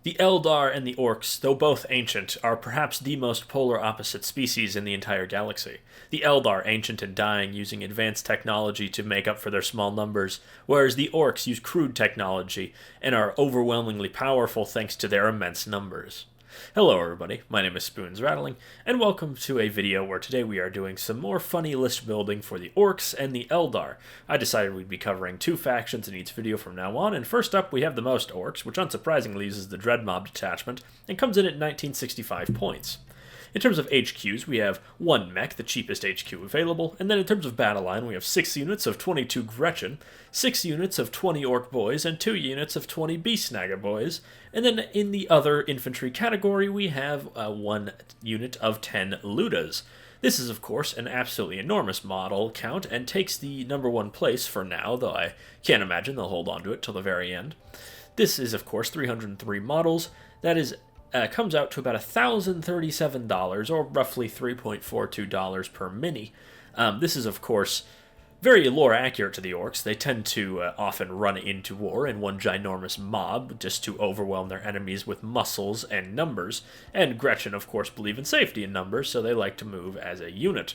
The Eldar and the orks, though both ancient, are perhaps the most polar opposite species in the entire galaxy. The Eldar, ancient and dying, using advanced technology to make up for their small numbers, whereas the orks use crude technology and are overwhelmingly powerful thanks to their immense numbers. Hello everybody, my name is Spoons Rattling, and welcome to a video where today we are doing some more funny list building for the Orks and the Eldar. I decided we'd be covering two factions in each video from now on, and first up we have the most Orks, which unsurprisingly uses the Dreadmob detachment, and comes in at 1965 points. In terms of HQs, we have one mech, the cheapest HQ available, and then in terms of battle line, we have 6 units of 22 Gretchen, 6 units of 20 Ork boys, and 2 units of 20 Beastnagger boys, and then in the other infantry category, we have 1 unit of 10 Ludas. This is, of course, an absolutely enormous model count, and takes the #1 place for now, though I can't imagine they'll hold on to it till the very end. This is, of course, 303 models. That is comes out to about $1,037, or roughly $3.42 per mini. This is, of course, very lore accurate to the orks. They tend to often run into war in one ginormous mob, just to overwhelm their enemies with muscles and numbers, and Gretchen, of course, believe in safety in numbers, so they like to move as a unit.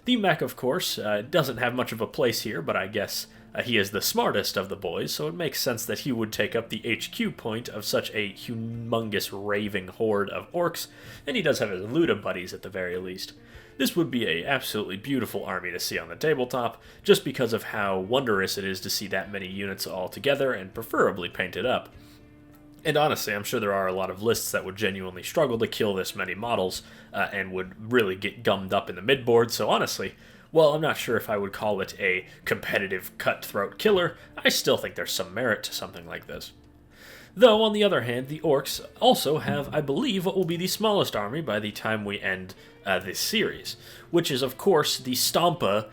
The mech, of course, doesn't have much of a place here, but I guess he is the smartest of the boys, so it makes sense that he would take up the HQ point of such a humongous raving horde of orks, and he does have his Luda buddies at the very least. This would be a absolutely beautiful army to see on the tabletop, just because of how wondrous it is to see that many units all together, and preferably painted up. And honestly, I'm sure there are a lot of lists that would genuinely struggle to kill this many models, and would really get gummed up in the midboard, so honestly, while I'm not sure if I would call it a competitive cutthroat killer, I still think there's some merit to something like this. Though, on the other hand, the orks also have, I believe, what will be the smallest army by the time we end this series, which is, of course, the Stompa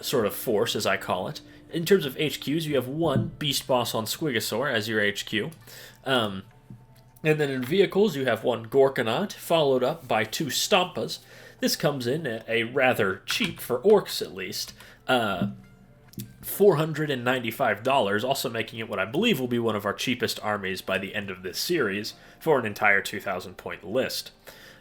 sort of force, as I call it. In terms of HQs, you have one Beast Boss on Squigosaur as your HQ. And then in vehicles, you have one Gorkanaut, followed up by 2 Stompas. This comes in at a rather cheap, for orks at least, $495, also making it what I believe will be one of our cheapest armies by the end of this series for an entire 2,000 point list.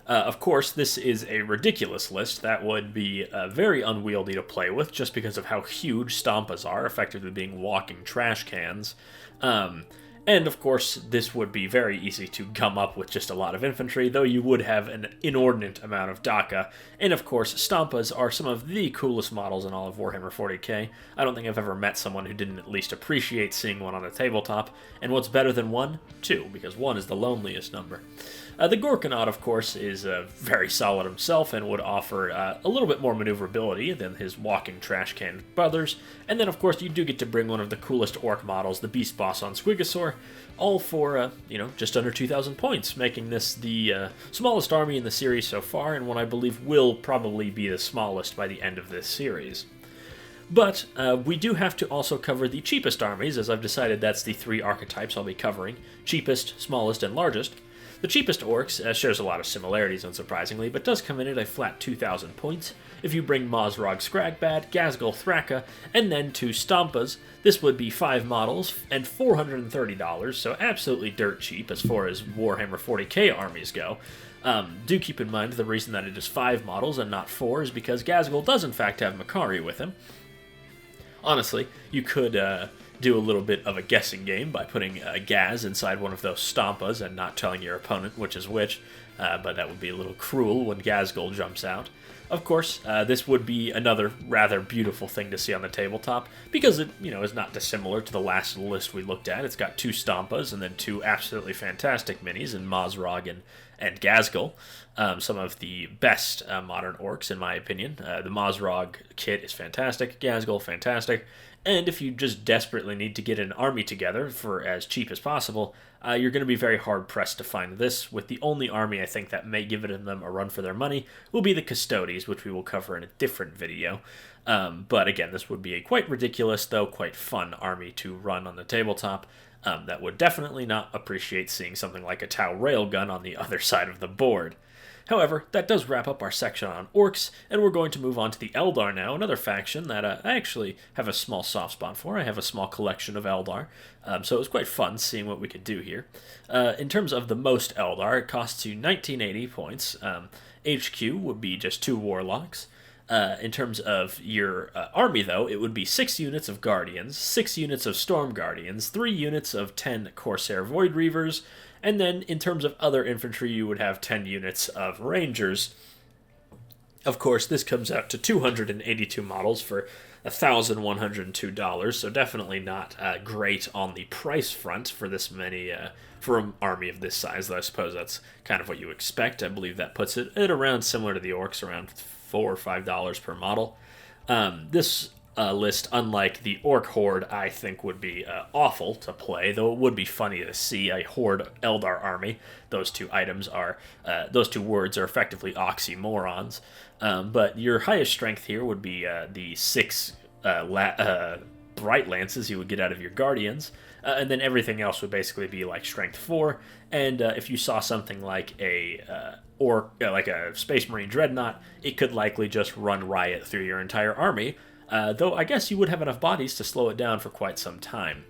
Of course, this is a ridiculous list that would be very unwieldy to play with just because of how huge Stompas are, effectively being walking trash cans. And, of course, this would be very easy to gum up with just a lot of infantry, though you would have an inordinate amount of Daka. And, of course, Stompas are some of the coolest models in all of Warhammer 40k. I don't think I've ever met someone who didn't at least appreciate seeing one on the tabletop. And what's better than 1? 2, because 1 is the loneliest number. The Gorkanaut, of course, is very solid himself and would offer a little bit more maneuverability than his walking trash can brothers. And then, of course, you do get to bring one of the coolest ork models, the Beast Boss on Squigosaur, all for, just under 2,000 points, making this the smallest army in the series so far, and one I believe will probably be the smallest by the end of this series. But we do have to also cover the cheapest armies, as I've decided that's the 3 archetypes I'll be covering: cheapest, smallest, and largest. The cheapest orks shares a lot of similarities, unsurprisingly, but does come in at a flat 2,000 points. If you bring Mozrog Scragbad, Ghazghkull Thraka, and then 2 Stompas, this would be 5 models and $430, so absolutely dirt cheap as far as Warhammer 40k armies go. Do keep in mind the reason that it is 5 models and not 4 is because Ghazghkull does in fact have Makari with him. Honestly, you could do a little bit of a guessing game by putting Gaz inside one of those Stompas and not telling your opponent which is which, but that would be a little cruel when Ghazghkull jumps out. Of course, this would be another rather beautiful thing to see on the tabletop, because it, is not dissimilar to the last list we looked at. It's got 2 Stompas and then 2 absolutely fantastic minis in Mozrog and Ghazghkull. Some of the best modern orks, in my opinion. The Mozrog kit is fantastic, Ghazghkull fantastic, and if you just desperately need to get an army together for as cheap as possible, you're going to be very hard-pressed to find this, with the only army I think that may give them a run for their money will be the Custodes, which we will cover in a different video. But again, this would be a quite ridiculous, though quite fun army to run on the tabletop. that would definitely not appreciate seeing something like a Tau railgun on the other side of the board. However, that does wrap up our section on orcs, and we're going to move on to the Eldar now, another faction that I actually have a small soft spot for. I have a small collection of Eldar, so it was quite fun seeing what we could do here. In terms of the most Eldar, it costs you 1980 points. HQ would be just 2 Warlocks. In terms of your army, though, it would be 6 units of Guardians, 6 units of Storm Guardians, 3 units of 10 Corsair Void Reavers, and then in terms of other infantry, you would have 10 units of Rangers. Of course, this comes out to 282 models for $1,102, so definitely not great on the price front for this many, for an army of this size, though I suppose that's kind of what you expect. I believe that puts it at around similar to the orcs, around $4 or $5 per model. This list, unlike the orc horde, I think would be awful to play, though it would be funny to see a horde Eldar army. Those two words are effectively oxymorons. But your highest strength here would be the 6 bright lances you would get out of your guardians, and then everything else would basically be like strength 4. And if you saw something like like a Space Marine Dreadnought, it could likely just run riot through your entire army. Though I guess you would have enough bodies to slow it down for quite some time.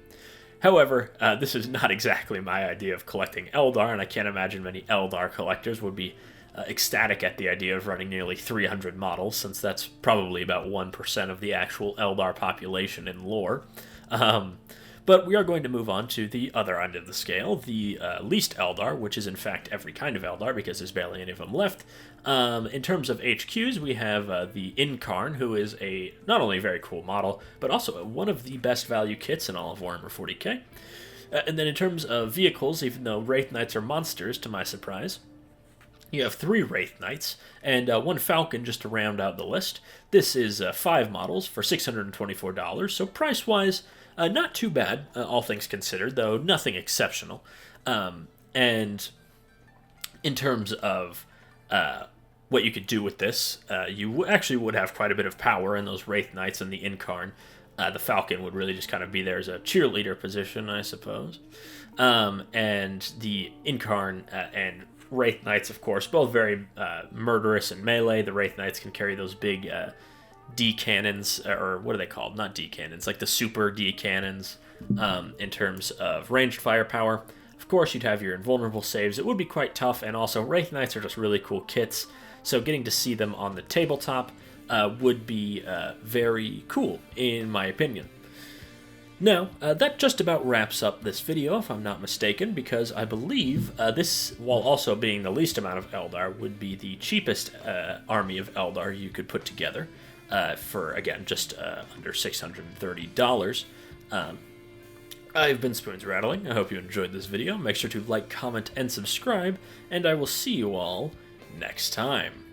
However, this is not exactly my idea of collecting Eldar, and I can't imagine many Eldar collectors would be ecstatic at the idea of running nearly 300 models, since that's probably about 1% of the actual Eldar population in lore. But we are going to move on to the other end of the scale, the least Eldar, which is in fact every kind of Eldar, because there's barely any of them left. In terms of HQs, we have the Incarn, who is not only a very cool model, but also one of the best value kits in all of Warhammer 40k. And then in terms of vehicles, even though Wraith Knights are monsters, to my surprise, you have 3 Wraith Knights, and 1 Falcon just to round out the list. This is 5 models for $624, so price-wise, not too bad, all things considered, though nothing exceptional. And in terms of what you could do with this, you actually would have quite a bit of power in those Wraith Knights and the Incarn. The Falcon would really just kind of be there as a cheerleader position, I suppose. And the Incarn and Wraith Knights, of course, both very murderous in melee. The Wraith Knights can carry those big D cannons, or what are they called? Not D cannons, like the super D cannons. In terms of ranged firepower, of course, you'd have your invulnerable saves. It would be quite tough, and also Wraith Knights are just really cool kits, so getting to see them on the tabletop would be very cool, in my opinion. Now, that just about wraps up this video, if I'm not mistaken, because I believe this, while also being the least amount of Eldar, would be the cheapest army of Eldar you could put together for, again, just under $630. I've been Spoons Rattling. I hope you enjoyed this video. Make sure to like, comment, and subscribe, and I will see you all next time.